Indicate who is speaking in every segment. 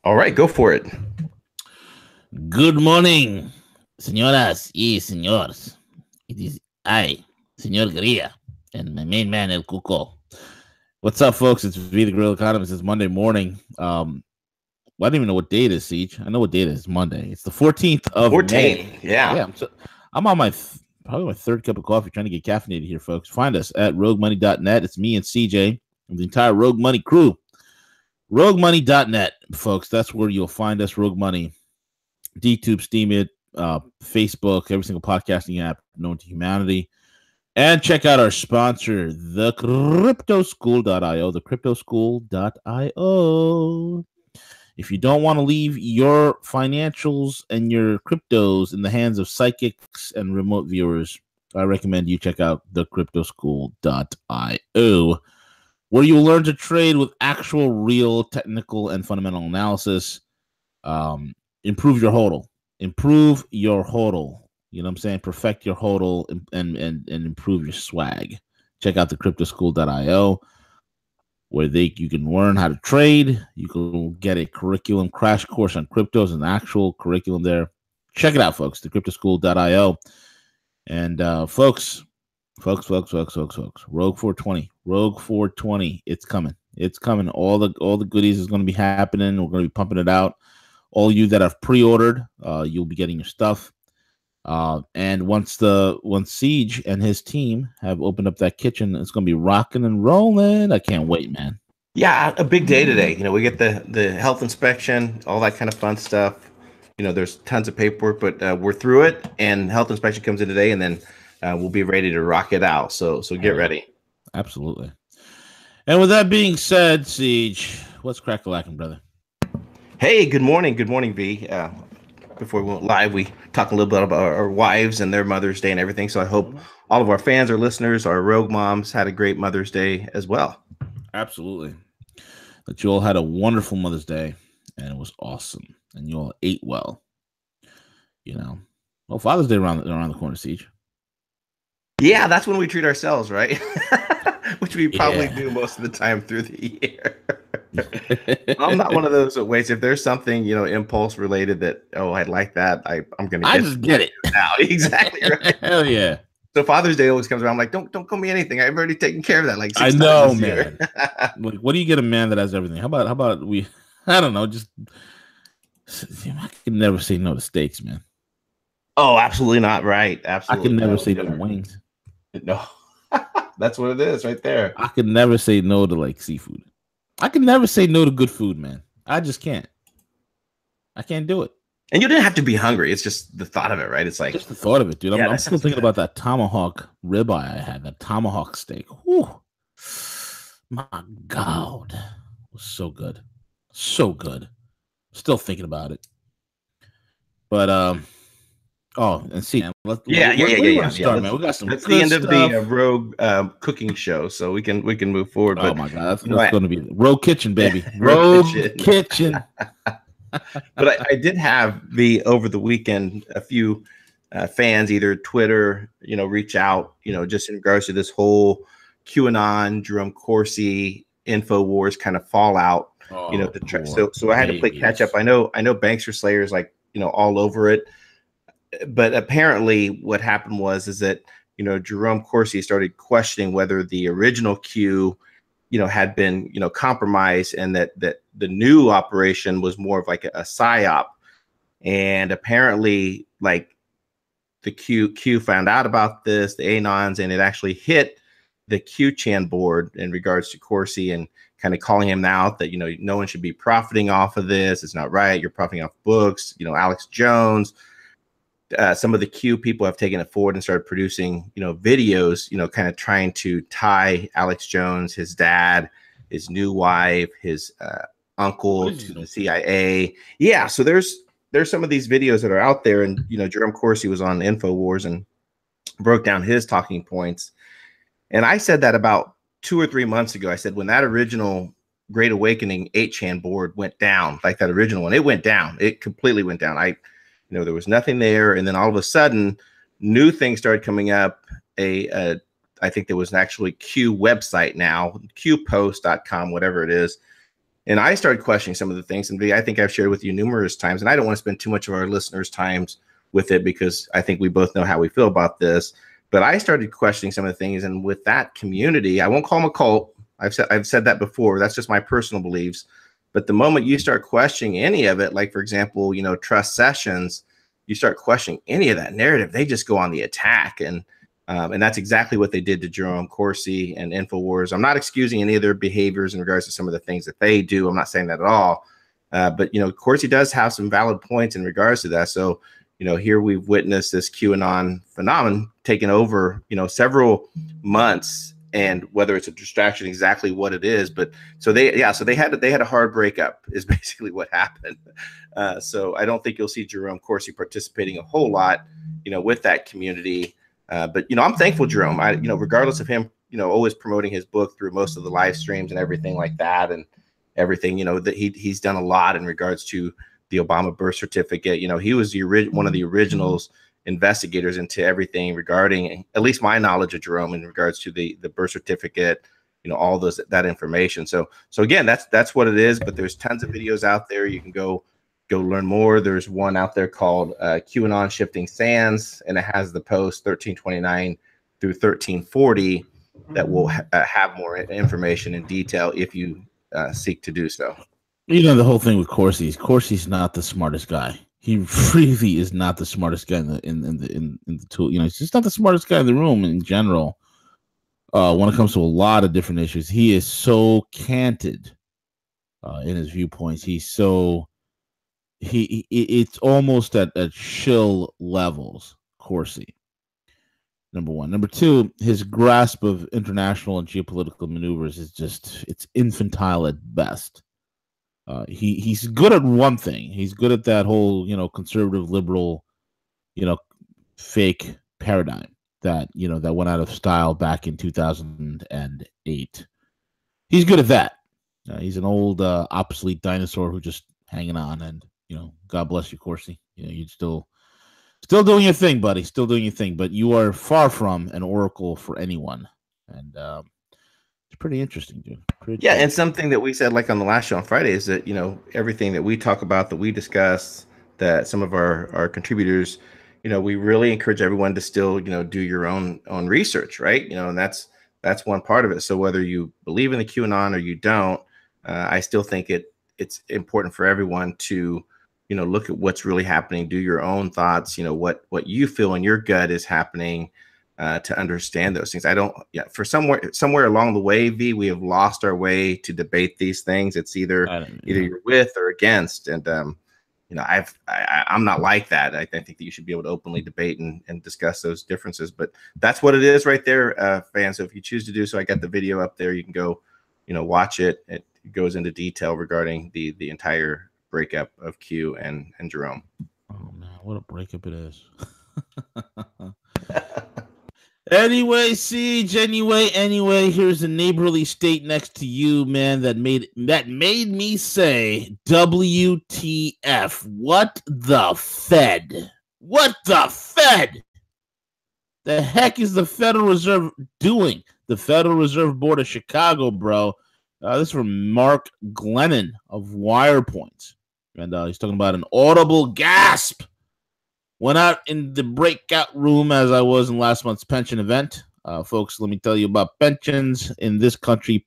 Speaker 1: All right, go for it.
Speaker 2: Good morning, señoras y señores. It is I, Señor Gria, and my main man, El Cuco. What's up, folks? It's V, the Grill Economist. It's Monday morning. Well, I don't even know what day it is, Siege. I know what day it is. Monday. It's the 14th of
Speaker 1: 14.
Speaker 2: May.
Speaker 1: Yeah.
Speaker 2: I'm on my probably my third cup of coffee trying to get caffeinated here, folks. Find us at roguemoney.net. It's me and CJ and the entire Rogue Money crew. Roguemoney.net, folks. That's where you'll find us, Rogue Money. DTube, Steam it, Facebook, every single podcasting app known to humanity. And check out our sponsor, the cryptoschool.io, the cryptoschool.io. If you don't want to leave your financials and your cryptos in the hands of psychics and remote viewers, I recommend you check out the cryptoschool.io, where you'll learn to trade with actual, real, technical, and fundamental analysis. Improve your hodl. Improve your hodl. You know what I'm saying? Perfect your hodl and improve your swag. Check out the cryptoschool.io, where you can learn how to trade. You can get a curriculum crash course on cryptos, an actual curriculum there. Check it out, folks. The cryptoschool.io. And folks, Rogue 420. Rogue 420. It's coming. It's coming. All the goodies is going to be happening. We're going to be pumping it out. All you that have pre-ordered, you'll be getting your stuff. And once Siege and his team have opened up that kitchen, it's going to be rocking and rolling. I can't wait, man.
Speaker 1: Yeah, a big day today. You know, we get the health inspection, all that kind of fun stuff. You know, there's tons of paperwork, but we're through it. And health inspection comes in today, and then we'll be ready to rock it out. So get ready.
Speaker 2: Absolutely. And with that being said, Siege, what's crack-a-lackin', brother?
Speaker 1: Hey, good morning. Good morning, V. Before we went live, we talked a little bit about our wives and their Mother's Day and everything. So I hope all of our fans, our listeners, our Rogue moms had a great Mother's Day as well.
Speaker 2: Absolutely. That you all had a wonderful Mother's Day, and it was awesome, and you all ate well. You know, well, Father's Day around the corner, Siege.
Speaker 1: Yeah, that's when we treat ourselves, right? Which we probably do most of the time through the year. I'm not one of those that waits. If there's something, you know, impulse related that, oh, I like that, I'm going to
Speaker 2: just get it
Speaker 1: now. Exactly right.
Speaker 2: Hell yeah.
Speaker 1: So Father's Day always comes around. I'm like, don't call me anything. I've already taken care of that. Like 6
Speaker 2: I
Speaker 1: times
Speaker 2: know,
Speaker 1: this
Speaker 2: man.
Speaker 1: Year.
Speaker 2: Like, what do you get a man that has everything? How about we? I don't know. Just I can never say no to steaks, man.
Speaker 1: Oh, absolutely not. Right. Absolutely.
Speaker 2: I can never say no to wings.
Speaker 1: No. That's what it is right there.
Speaker 2: I can never say no to like seafood. I can never say no to good food, man. I just can't. I can't do it.
Speaker 1: And you didn't have to be hungry. It's just the thought of it, right? It's like
Speaker 2: just the thought of it, dude. I'm still thinking about that tomahawk ribeye I had, that tomahawk steak. Whew. My God. It was so good. So good. Still thinking about it. But and see, man.
Speaker 1: Yeah.
Speaker 2: Start, man. We got some.
Speaker 1: That's the end of the Rogue cooking show, so we can move forward.
Speaker 2: Oh my God, that's going to be Rogue Kitchen, baby. Rogue Kitchen.
Speaker 1: But I did have over the weekend a few fans, either Twitter, you know, reach out, you know, just in regards to this whole QAnon, Jerome Corsi, InfoWars kind of fallout. Oh, you know, so I had to play catch up. I know Bankster Slayer is like, you know, all over it. But apparently what happened is that, you know, Jerome Corsi started questioning whether the original Q, you know, had been, you know, compromised, and that the new operation was more of like a psyop. And apparently, like, the Q found out about this, the Anons, and it actually hit the Q-Chan board in regards to Corsi and kind of calling him out that, you know, no one should be profiting off of this. It's not right. You're profiting off books. You know, Alex Jones. Some of the Q people have taken it forward and started producing, you know, videos, you know, kind of trying to tie Alex Jones, his dad, his new wife, his uncle to the CIA. Yeah. So there's some of these videos that are out there, and, you know, Jerome Corsi was on InfoWars and broke down his talking points. And I said that about 2 or 3 months ago. I said, when that original Great Awakening 8chan board went down, like that original one, it went down. It completely went down. You know, there was nothing there. And then all of a sudden, new things started coming up. I think there was actually Q website now, qpost.com, whatever it is. And I started questioning some of the things, and I think I've shared with you numerous times, and I don't want to spend too much of our listeners' times with it because I think we both know how we feel about this. But I started questioning some of the things, and with that community, I won't call them a cult. I've said that before. That's just my personal beliefs. But the moment you start questioning any of it, like for example, trust sessions, you start questioning any of that narrative, they just go on the attack, and that's exactly what they did to Jerome, Corsi, and Infowars. I'm not excusing any of their behaviors in regards to some of the things that they do. I'm not saying that at all. But Corsi does have some valid points in regards to that. So here we've witnessed this QAnon phenomenon taking over, several months, and whether it's a distraction, exactly what it is. But so they had a hard breakup is basically what happened. So I don't think you'll see Jerome Corsi participating a whole lot, with that community. But I'm thankful, Jerome. Regardless of him, always promoting his book through most of the live streams and everything like that, and everything, that he's done a lot in regards to the Obama birth certificate. He was one of the originals investigators into everything regarding, at least my knowledge of Jerome, in regards to the birth certificate, all that information. So again, that's what it is. But there's tons of videos out there. You can go learn more. There's one out there called QAnon Shifting Sands, and it has the post 1329 through 1340 that will have more information in detail if you seek to do so.
Speaker 2: The whole thing with Corsi's not the smartest guy. He really is not the smartest guy in the tool. He's just not the smartest guy in the room in general. When it comes to a lot of different issues, he is so canted in his viewpoints. He's so it's almost at shill levels. Corsi, number one. Number two, his grasp of international and geopolitical maneuvers is it's infantile at best. He's good at one thing. He's good at that whole, conservative liberal, fake paradigm that went out of style back in 2008. He's good at that. He's an old obsolete dinosaur who just hanging on, and God bless you, Corsi. You're still doing your thing, buddy. Still doing your thing, but you are far from an oracle for anyone, and it's pretty interesting, dude.
Speaker 1: And something that we said, like on the last show on Friday, is that everything that we talk about, that we discuss, that some of our contributors, we really encourage everyone to still do your own research, right? And that's one part of it. So whether you believe in the QAnon or you don't, I still think it's important for everyone to look at what's really happening, do your own thoughts, what you feel in your gut is happening. To understand those things. For somewhere along the way, we have lost our way to debate these things. It's either you're with or against. And, I'm not like that. I think that you should be able to openly debate and discuss those differences, but that's what it is right there, fans. So if you choose to do so, I got the video up there. You can go, watch it. It goes into detail regarding the entire breakup of Q and Jerome.
Speaker 2: Oh man, what a breakup it is. Anyway, Siege. Anyway, here's a neighborly state next to you, man. That made me say, WTF? What the Fed? What the Fed? The heck is the Federal Reserve doing? The Federal Reserve Board of Chicago, bro. This is from Mark Glennon of WirePoint, and he's talking about an audible gasp. Went out in the breakout room as I was in last month's pension event. Folks, let me tell you about pensions in this country.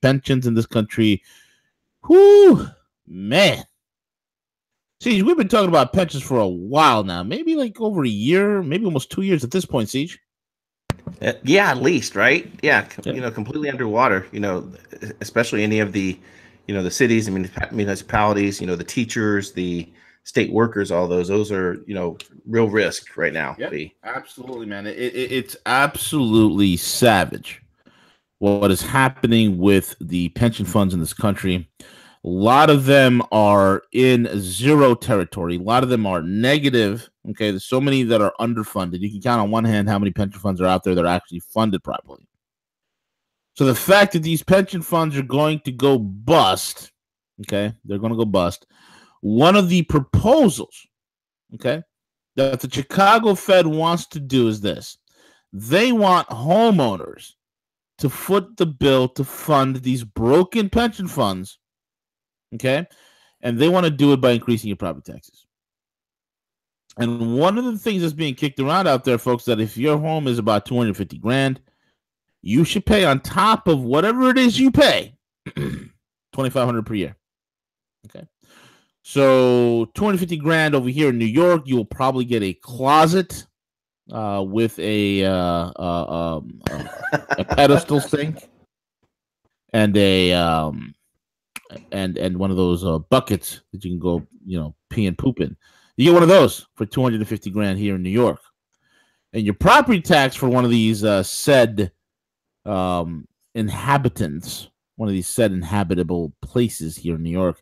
Speaker 2: Whoo, man. Siege, we've been talking about pensions for a while now. Maybe like over a year, maybe almost 2 years at this point, Siege.
Speaker 1: Yeah, at least, right? Yeah, completely underwater, especially any of the, the cities, municipalities, the teachers, the state workers, all those are, real risk right now.
Speaker 2: Yeah, absolutely, man. It's absolutely savage what is happening with the pension funds in this country. A lot of them are in zero territory. A lot of them are negative. Okay, there's so many that are underfunded. You can count on one hand how many pension funds are out there that are actually funded properly. So the fact that these pension funds are going to go bust, okay, they're going to go bust. One of the proposals, okay, that the Chicago Fed wants to do is this. They want homeowners to foot the bill to fund these broken pension funds Okay, and they want to do it by increasing your property taxes. And one of the things that's being kicked around out there, folks, that if your home is about 250 grand, you should pay on top of whatever it is you pay, 2,500 per year. Okay. So 250 grand over here in New York, you'll probably get a closet with a pedestal sink and a and one of those buckets that you can go, pee and poop in. You get one of those for 250 grand here in New York, and your property tax for one of these said inhabitants, one of these said inhabitable places here in New York.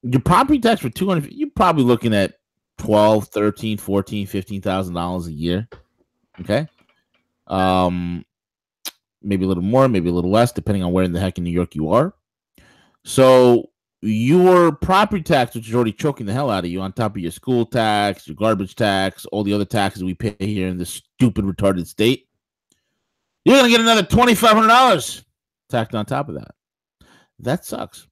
Speaker 2: Your property tax for 200, you're probably looking at $12,000, $13,000, $14,000, $15,000 a year. Okay. Maybe a little more, maybe a little less, depending on where in the heck in New York you are. So your property tax, which is already choking the hell out of you, on top of your school tax, your garbage tax, all the other taxes we pay here in this stupid, retarded state, you're going to get another $2,500 tacked on top of that. That sucks.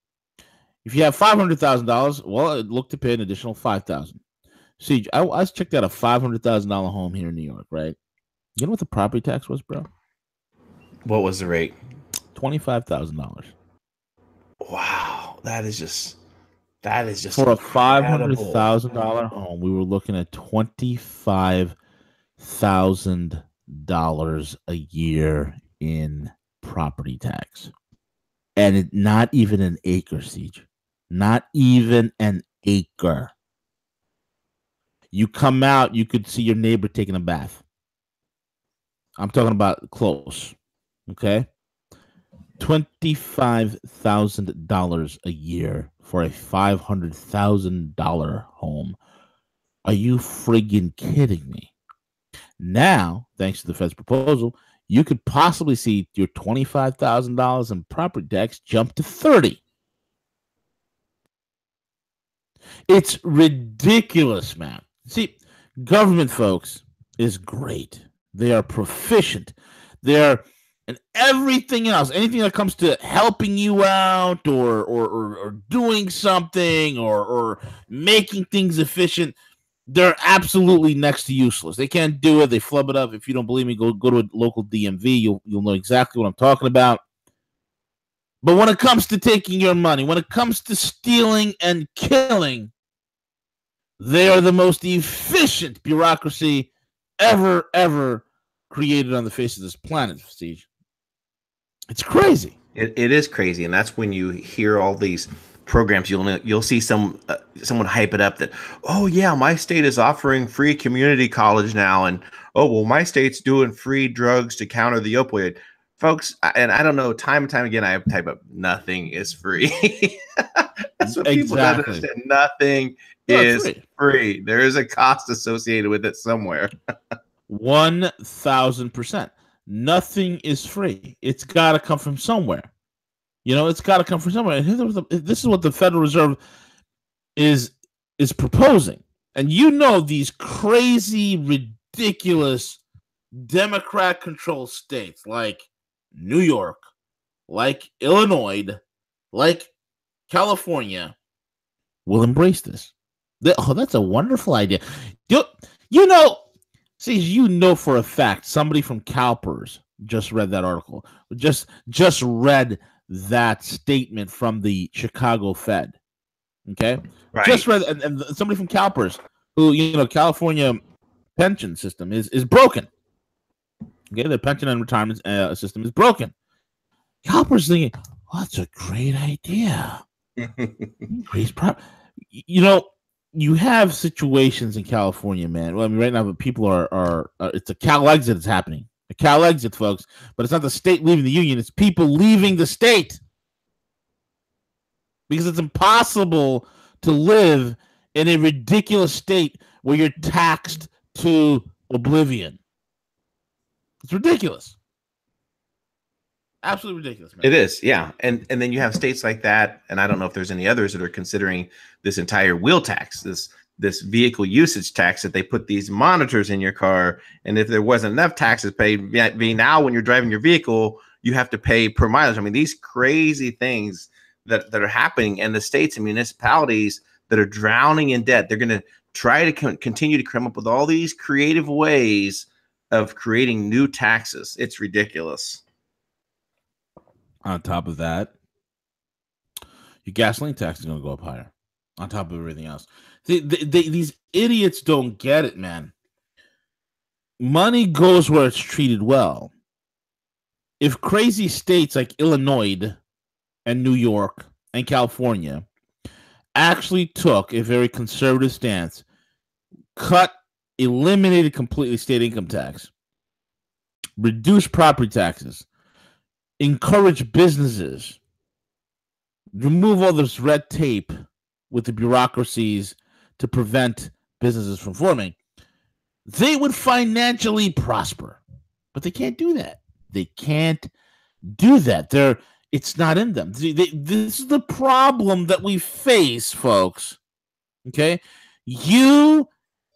Speaker 2: If you have $500,000, well, look to pay an additional $5,000. See, I checked out a $500,000 home here in New York, right? You know what the property tax was, bro?
Speaker 1: What was the rate?
Speaker 2: $25,000.
Speaker 1: Wow, that is just
Speaker 2: for a $500,000 home. We were looking at $25,000 a year in property tax, and not even an acre, Siege. Not even an acre. You come out, you could see your neighbor taking a bath. I'm talking about close. Okay? $25,000 a year for a $500,000 home. Are you friggin' kidding me? Now, thanks to the Fed's proposal, you could possibly see your $25,000 in property tax jump to $30,000. It's ridiculous, man. See, government, folks, is great. They are proficient. They're and everything else, anything that comes to helping you out or doing something or making things efficient, they're absolutely next to useless. They can't do it. They flub it up. If you don't believe me, go to a local DMV. You'll know exactly what I'm talking about. But when it comes to taking your money, when it comes to stealing and killing, they are the most efficient bureaucracy ever created on the face of this planet, Steve. It's crazy.
Speaker 1: It is crazy, and that's when you hear all these programs. You'll see someone hype it up that, oh yeah, my state is offering free community college now, and oh well, my state's doing free drugs to counter the opioid. Folks, and I don't know, time and time again, I type up nothing is free. That's what people don't understand. Nothing is free. There is a cost associated with it somewhere.
Speaker 2: 1,000%. Nothing is free. It's got to come from somewhere. It's got to come from somewhere. This is what the Federal Reserve is proposing. And these crazy, ridiculous Democrat-controlled states like New York, like Illinois, like California will embrace this. That's a wonderful idea. See, for a fact, somebody from CalPERS just read that article. Just read that statement from the Chicago Fed. Okay, right. Just read, and somebody from CalPERS, who California pension system is broken. Okay, the pension and retirement system is broken. CalPERS thinking, oh, that's a great idea. Increase you have situations in California, man. Well, I mean, right now, people are it's a Cal exit that's happening. A Cal exit, folks. But it's not the state leaving the union. It's people leaving the state. Because it's impossible to live in a ridiculous state where you're taxed to oblivion. It's ridiculous. Absolutely ridiculous, man.
Speaker 1: It is, yeah. And then you have states like that, and I don't know if there's any others that are considering this entire wheel tax, this vehicle usage tax, that they put these monitors in your car, and if there wasn't enough taxes paid, now when you're driving your vehicle, you have to pay per mileage. I mean, these crazy things that are happening, and the states and municipalities that are drowning in debt. They're going to try to continue to come up with all these creative ways of creating new taxes. It's ridiculous.
Speaker 2: On top of that, your gasoline tax is going to go up higher. On top of everything else, these idiots don't get it, man. Money goes where it's treated well. If crazy states like Illinois and New York and California actually took a very conservative stance, eliminated completely state income tax, reduced property taxes, encourage businesses, remove all this red tape with the bureaucracies to prevent businesses from forming, they would financially prosper. But they can't do that. They can't do that. It's not in them. This is the problem that we face, folks. Okay? You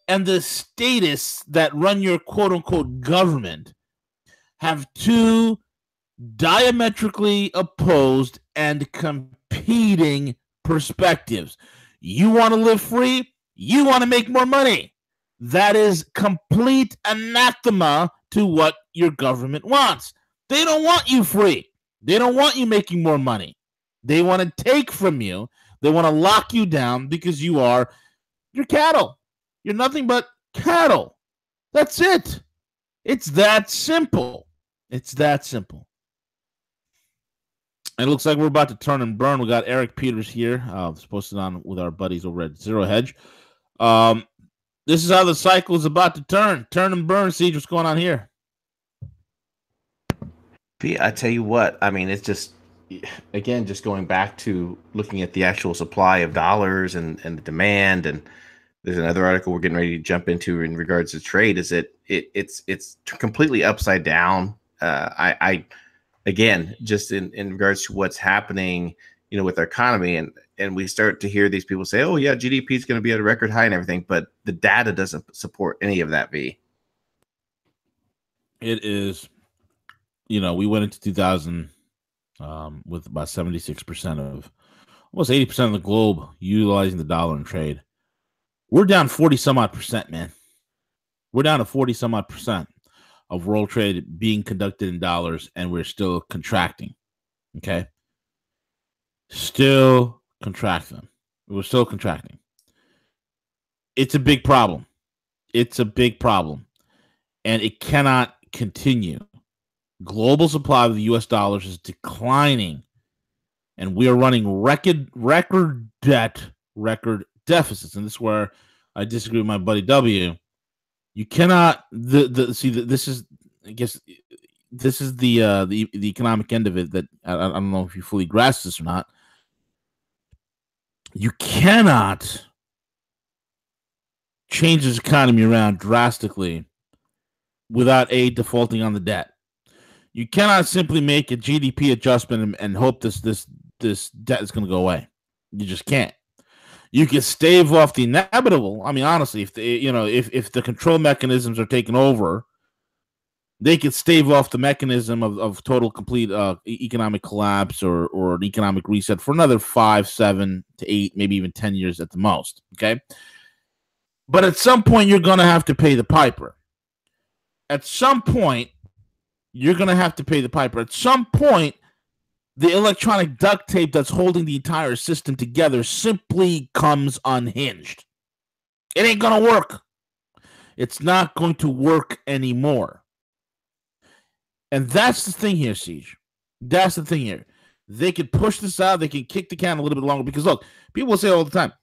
Speaker 2: and the statists that run your quote-unquote government have two diametrically opposed and competing perspectives. You want to live free? You want to make more money. That is complete anathema to what your government wants. They don't want you free. They don't want you making more money. They want to take from you. They want to lock you down because you're cattle. You're nothing but cattle. That's it. It's that simple. It's that simple. It looks like we're about to turn and burn. We got Eric Peters here. Posted on with our buddies over at Zero Hedge. This is how the cycle is about to turn. Turn and burn. Siege, what's going on here?
Speaker 1: I tell you what, I mean, it's just, again, just going back to looking at the actual supply of dollars and the demand. And there's another article we're getting ready to jump into in regards to trade. Is it's completely upside down. Again, just in regards to what's happening, with our economy, and we start to hear these people say, oh yeah, GDP is going to be at a record high and everything, but the data doesn't support any of that. It
Speaker 2: is, we went into 2000 with about 76% of, almost 80% of the globe utilizing the dollar in trade. We're down 40 some odd percent, man. We're down to 40 some odd percent of world trade being conducted in dollars, and we're still contracting. Okay. Still contracting. We're still contracting. It's a big problem. It's a big problem. And it cannot continue. Global supply of the US dollars is declining. And we are running record debt, record deficits. And this is where I disagree with my buddy W. You cannot this is, I guess, this is the economic end of it that I don't know if you fully grasp this or not. You cannot change this economy around drastically without defaulting on the debt. You cannot simply make a GDP adjustment and hope this debt is going to go away. You just can't. You can stave off the inevitable. I mean, honestly, if the control mechanisms are taken over, they could stave off the mechanism of total complete economic collapse or an economic reset for another 5, 7 to 8, maybe even 10 years at the most. Okay. But at some point, you're going to have to pay the piper. At some point, you're going to have to pay the piper. At some point, the electronic duct tape that's holding the entire system together simply comes unhinged. It ain't going to work. It's not going to work anymore. And that's the thing here, Siege. That's the thing here. They could push this out. They can kick the can a little bit longer because, look, people say all the time,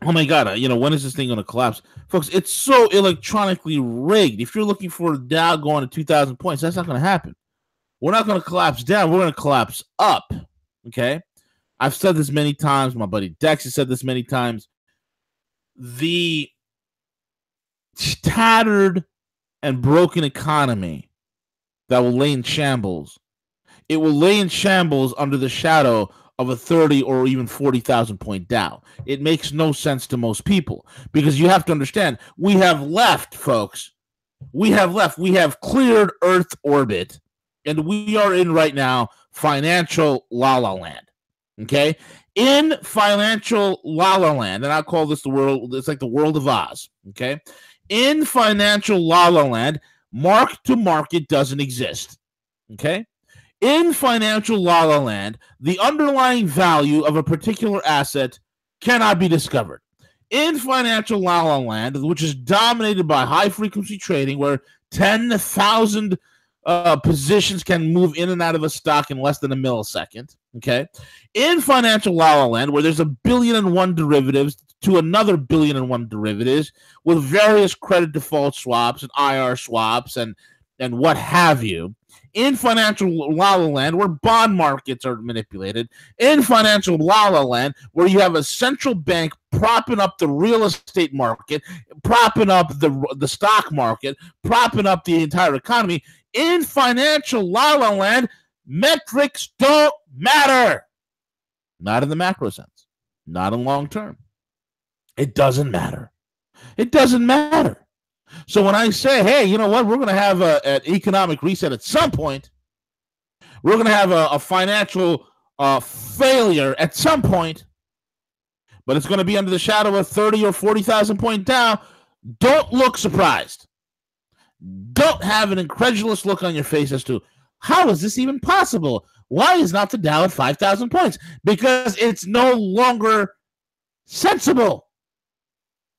Speaker 2: oh, my God, when is this thing going to collapse? Folks, it's so electronically rigged. If you're looking for a Dow going to 2,000 points, that's not going to happen. We're not going to collapse down. We're going to collapse up, okay? I've said this many times. My buddy Dex has said this many times. The tattered and broken economy that will lay in shambles, it will lay in shambles under the shadow of a 30 or even 40,000 point Dow. It makes no sense to most people because you have to understand, we have left, folks. We have cleared Earth orbit, and we are in right now financial la-la land. Okay, in financial la la land, and I call this the world. It's like the world of Oz. Okay, in financial la la land, mark to market doesn't exist. Okay, in financial la la land, the underlying value of a particular asset cannot be discovered. In financial la la land, which is dominated by high frequency trading, where 10,000 positions can move in and out of a stock in less than a millisecond. Okay, in financial la la land, where there's 1,000,000,001 derivatives to another 1,000,000,001 derivatives with various credit default swaps and IR swaps and what have you. In financial la la land, where bond markets are manipulated. In financial la la land, where you have a central bank propping up the real estate market, propping up the stock market, propping up the entire economy. In financial la la land, metrics don't matter. Not in the macro sense. Not in long term. It doesn't matter. It doesn't matter. So when I say, hey, you know what, we're going to have an economic reset at some point, we're going to have a financial failure at some point, but it's going to be under the shadow of 30 or 40,000 point down, don't look surprised. Don't have an incredulous look on your face as to, how is this even possible? Why is not the Dow at 5,000 points? Because it's no longer sensible.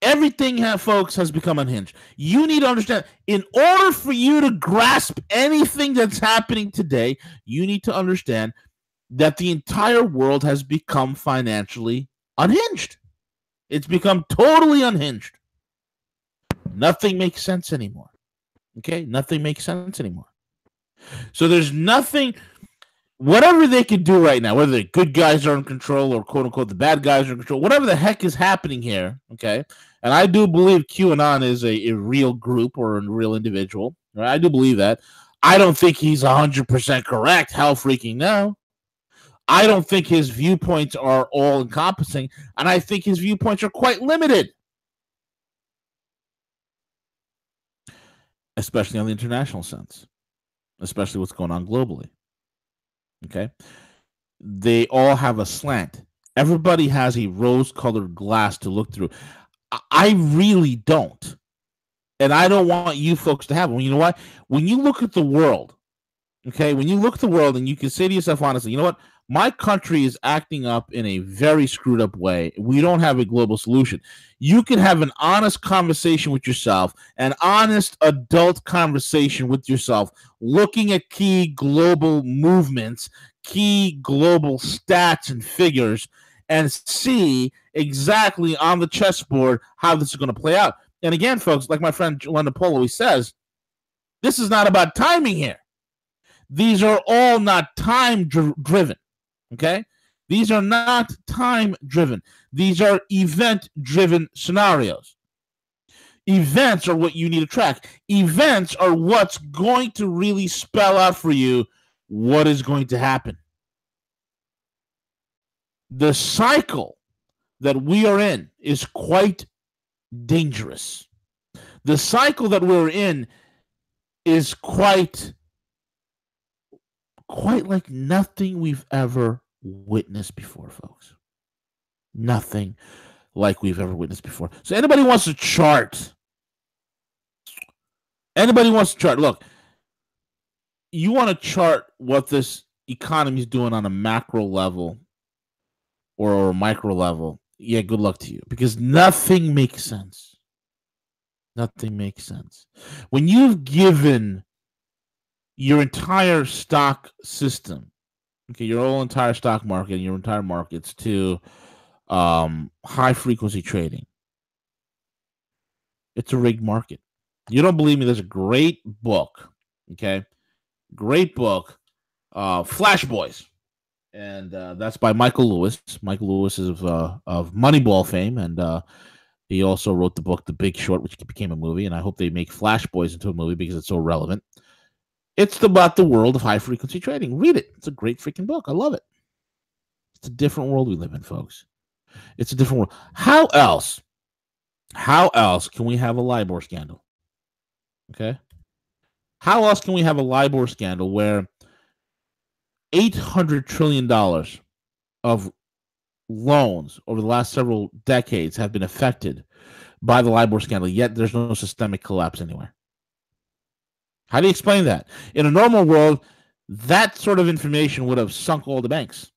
Speaker 2: Everything, folks, has become unhinged. You need to understand, in order for you to grasp anything that's happening today, you need to understand that the entire world has become financially unhinged. It's become totally unhinged. Nothing makes sense anymore. Okay? Nothing makes sense anymore. So there's nothing, whatever they can do right now, whether the good guys are in control or quote unquote the bad guys are in control, whatever the heck is happening here, okay? And I do believe QAnon is a real group or a real individual. Right? I do believe that. I don't think he's 100% correct. Hell freaking no. I don't think his viewpoints are all encompassing, and I think his viewpoints are quite limited, especially on the international sense, especially what's going on globally. Okay? They all have a slant. Everybody has a rose-colored glass to look through. I really don't. And I don't want you folks to have one. You know what? When you look at the world, okay, when you look at the world and you can say to yourself honestly, you know what? My country is acting up in a very screwed up way. We don't have a global solution. You can have an honest conversation with yourself, an honest adult conversation with yourself, looking at key global movements, key global stats and figures, and see exactly on the chessboard how this is going to play out. And again, folks, like my friend London Paul always says, this is not about timing here. These are all not time-driven, okay? These are not time-driven. These are event-driven scenarios. Events are what you need to track. Events are what's going to really spell out for you what is going to happen. The cycle that we are in is quite dangerous. The cycle that we're in is quite like nothing we've ever witnessed before, folks. Nothing like we've ever witnessed before. So anybody wants to chart? Look, you want to chart what this economy is doing on a macro level or a micro level, yeah, good luck to you, because nothing makes sense. Nothing makes sense. When you've given your entire stock system, okay, your whole entire stock market and your entire markets to high frequency trading, it's a rigged market. You don't believe me? There's a great book, okay? Great book, Flash Boys. And that's by Michael Lewis. Michael Lewis is of Moneyball fame, and he also wrote the book The Big Short, which became a movie, and I hope they make Flash Boys into a movie because it's so relevant. It's about the world of high-frequency trading. Read it. It's a great freaking book. I love it. It's a different world we live in, folks. It's a different world. How else can we have a LIBOR scandal? Okay? How else can we have a LIBOR scandal where $800 trillion of loans over the last several decades have been affected by the LIBOR scandal, yet there's no systemic collapse anywhere. How do you explain that? In a normal world, that sort of information would have sunk all the banks.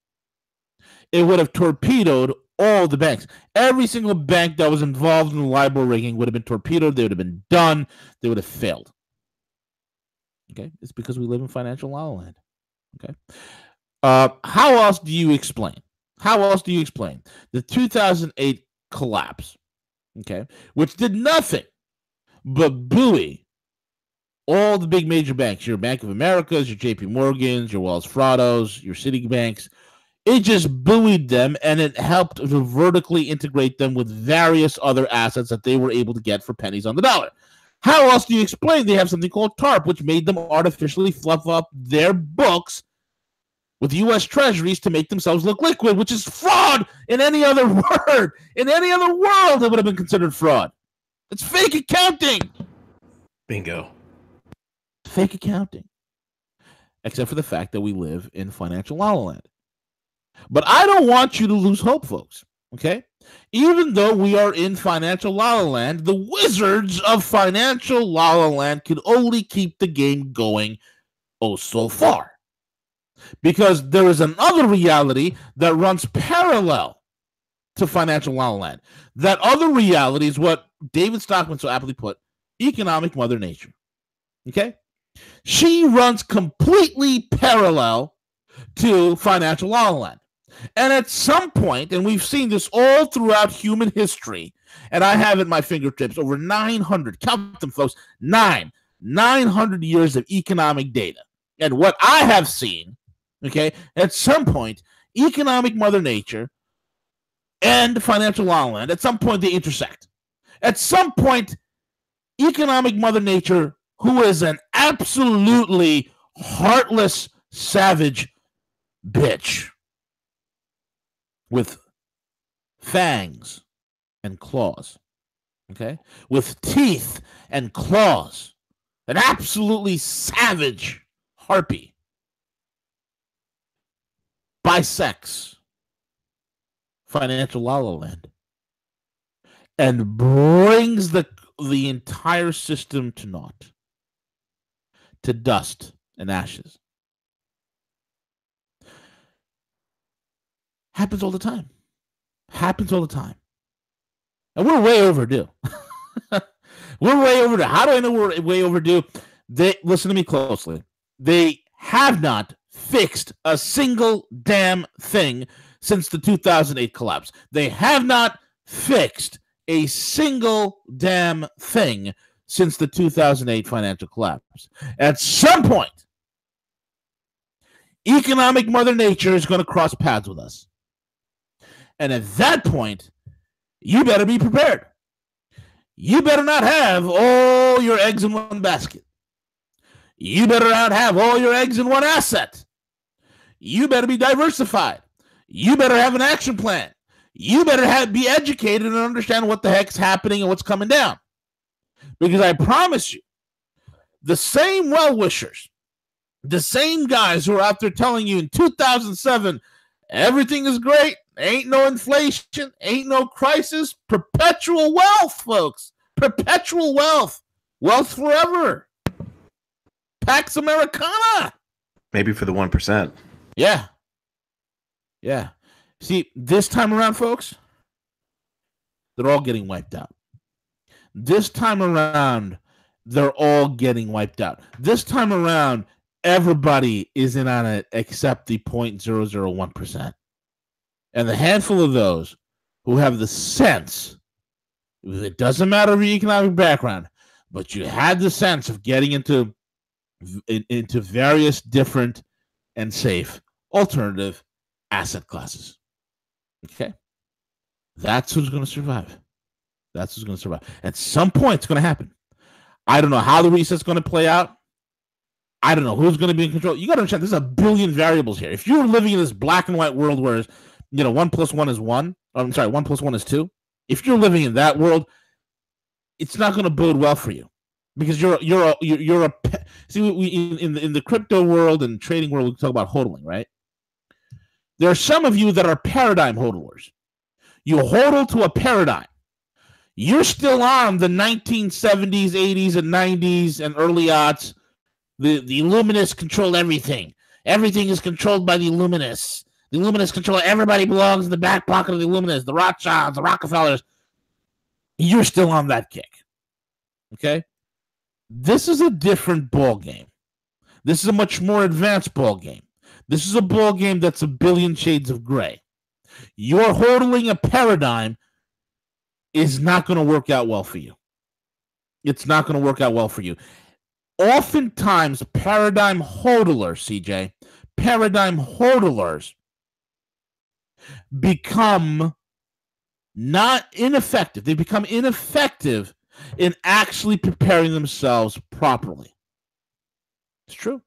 Speaker 2: It would have torpedoed all the banks. Every single bank that was involved in the LIBOR rigging would have been torpedoed. They would have been done. They would have failed. Okay? It's because we live in financial la la land. Okay? How else do you explain? How else do you explain the 2008 collapse? Okay? Which did nothing but buoy all the big major banks, your Bank of Americas, your JP Morgans, your Wells Fargo's, your Citibanks. It just buoyed them, and it helped to vertically integrate them with various other assets that they were able to get for pennies on the dollar. How else do you explain they have something called TARP, which made them artificially fluff up their books with U.S. treasuries to make themselves look liquid, which is fraud in any other word. In any other world, it would have been considered fraud. It's fake accounting.
Speaker 1: Bingo.
Speaker 2: Fake accounting. Except for the fact that we live in financial la la land. But I don't want you to lose hope, folks. Okay? Even though we are in financial la la land, the wizards of financial la la land can only keep the game going oh so far. Because there is another reality that runs parallel to financial la la land. That other reality is what David Stockman so aptly put, economic mother nature. Okay? She runs completely parallel to financial la la land. And at some point, and we've seen this all throughout human history, and I have at my fingertips over 900, count them folks, 900 years of economic data. And what I have seen, okay, at some point, economic mother nature and financial la la land, at some point they intersect. At some point, economic mother nature, who is an absolutely heartless, savage bitch with fangs and claws, okay? With teeth and claws, an absolutely savage harpy bisects financial la la land and brings the entire system to naught, to dust and ashes. Happens all the time. Happens all the time. And we're way overdue. We're way overdue. How do I know we're way overdue? Listen to me closely. They have not fixed a single damn thing since the 2008 collapse. They have not fixed a single damn thing since the 2008 financial collapse. At some point, economic mother nature is going to cross paths with us. And at that point, you better be prepared. You better not have all your eggs in one basket. You better not have all your eggs in one asset. You better be diversified. You better have an action plan. You better be educated and understand what the heck's happening and what's coming down. Because I promise you, the same well-wishers, the same guys who are out there telling you in 2007, everything is great, ain't no inflation, ain't no crisis, perpetual wealth, folks. Perpetual wealth. Wealth forever. Pax Americana.
Speaker 1: Maybe for the 1%.
Speaker 2: Yeah. Yeah. See, this time around, folks, they're all getting wiped out. This time around, they're all getting wiped out. This time around, everybody is in on it except the 0.001%. And the handful of those who have the sense, it doesn't matter your economic background, but you had the sense of getting into various different and safe alternative asset classes. Okay? That's who's going to survive. That's who's going to survive. At some point, it's going to happen. I don't know how the reset's going to play out. I don't know who's going to be in control. You got to understand, there's a billion variables here. If you're living in this black and white world where, 1 + 1 is 1. I'm sorry, 1 + 1 is 2. If you're living in that world, it's not going to bode well for you because you're a see, we in the crypto world and trading world, we talk about hodling, right? There are some of you that are paradigm hodlers. You hodl to a paradigm. You're still on the 1970s, 80s, and 90s, and early aughts. The Illuminists control everything. Everything is controlled by the Illuminists. The Illuminists control everybody. Belongs in the back pocket of the Illuminists, the Rothschilds, the Rockefellers. You're still on that kick. Okay? This is a different ball game. This is a much more advanced ball game. This is a ball game that's a billion shades of gray. You're hodling a paradigm is not going to work out well for you. It's not going to work out well for you. Oftentimes, paradigm hodlers, CJ, paradigm hodlers become not ineffective. They become ineffective in actually preparing themselves properly. It's true.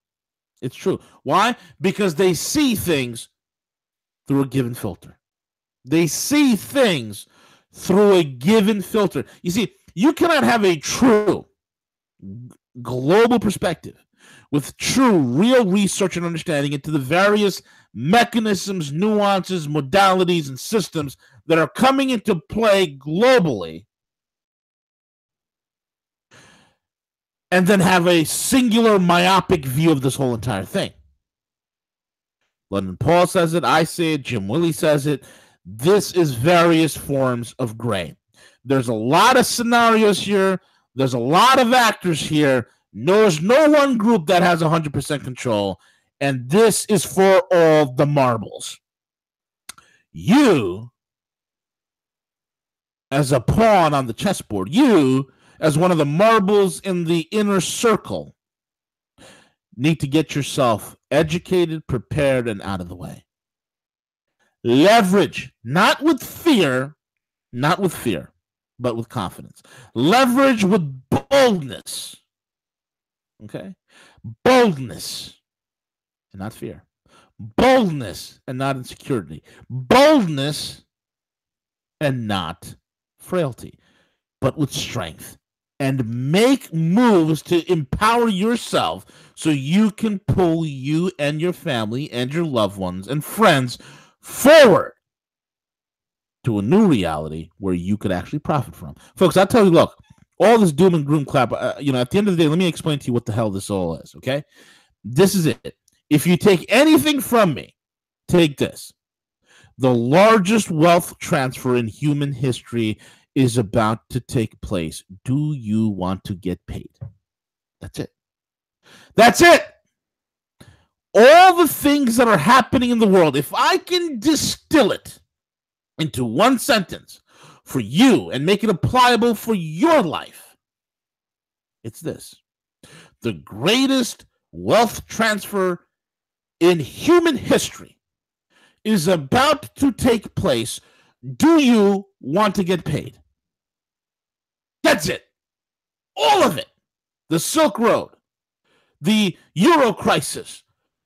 Speaker 2: It's true. Why? Because they see things through a given filter. They see things through a given filter. You see, you cannot have a true global perspective with true, real research and understanding into the various mechanisms, nuances, modalities, and systems that are coming into play globally, and then have a singular myopic view of this whole entire thing. London Paul says it, I say it, Jim Willie says it. This is various forms of gray. There's a lot of scenarios here. There's a lot of actors here. There's no one group that has 100% control, and this is for all the marbles. You, as a pawn on the chessboard, you, as one of the marbles in the inner circle, need to get yourself educated, prepared, and out of the way. Leverage, not with fear, but with confidence. Leverage with boldness. Okay? Boldness and not fear. Boldness and not insecurity. Boldness and not frailty, but with strength. And make moves to empower yourself so you can pull you and your family and your loved ones and friends forward to a new reality where you could actually profit from. Folks, I'll tell you, look, all this doom and gloom clap, at the end of the day, let me explain to you what the hell this all is, okay? This is it. If you take anything from me, take this. The largest wealth transfer in human history is about to take place. Do you want to get paid? That's it. That's it. All the things that are happening in the world, if I can distill it into one sentence for you and make it applicable for your life, it's this. The greatest wealth transfer in human history is about to take place. Do you want to get paid? That's it. All of it. The Silk Road, the Euro crisis,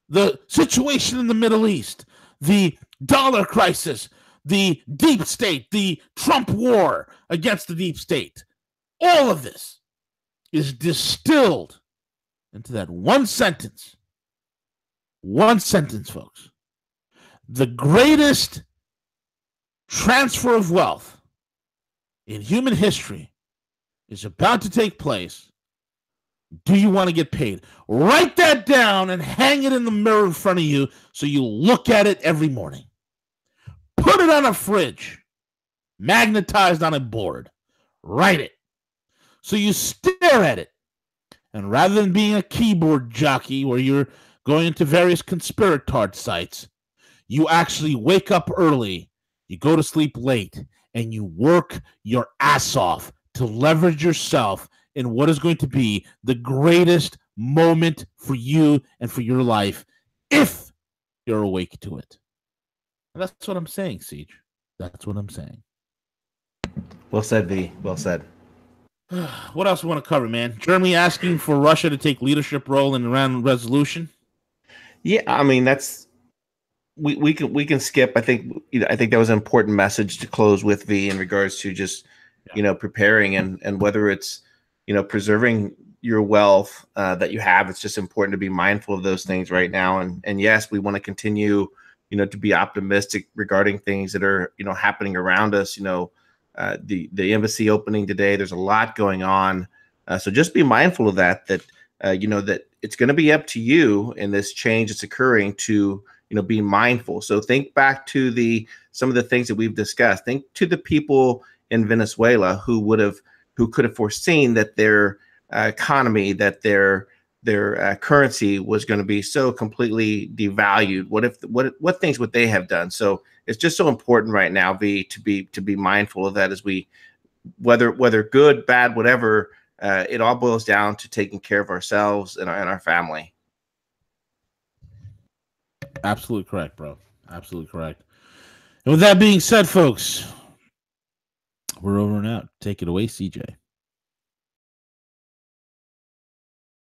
Speaker 2: the situation in the Middle East, the dollar crisis, the deep state, the Trump war against the deep state. All of this is distilled into that one sentence. One sentence, folks. The greatest transfer of wealth in human history is about to take place. Do you want to get paid? Write that down and hang it in the mirror in front of you so you look at it every morning. Put it on a fridge, magnetized on a board. Write it so you stare at it. And rather than being a keyboard jockey where you're going into various conspiratard sites, you actually wake up early, you go to sleep late, and you work your ass off to leverage yourself in what is going to be the greatest moment for you and for your life if you're awake to it. And that's what I'm saying, Siege. That's what I'm saying.
Speaker 1: Well said, V. Well said.
Speaker 2: What else we want to cover, man? Germany asking for Russia to take leadership role in Iran resolution.
Speaker 1: Yeah, I mean that's we can skip. I think that was an important message to close with, V, in regards to just preparing and whether it's preserving your wealth that you have. It's just important to be mindful of those things right now. And yes, we want to continue to be optimistic regarding things that are, happening around us. The embassy opening today, there's a lot going on. So just be mindful of that it's going to be up to you in this change that's occurring to, be mindful. So think back to some of the things that we've discussed. Think to the people in Venezuela who could have foreseen that their economy, that their currency was going to be so completely devalued. What things would they have done? So it's just so important right now, V, to be mindful of that as we, whether good, bad, whatever, it all boils down to taking care of ourselves and our family.
Speaker 2: Absolutely correct, bro. Absolutely correct. And with that being said, folks, we're over and out. Take it away, CJ.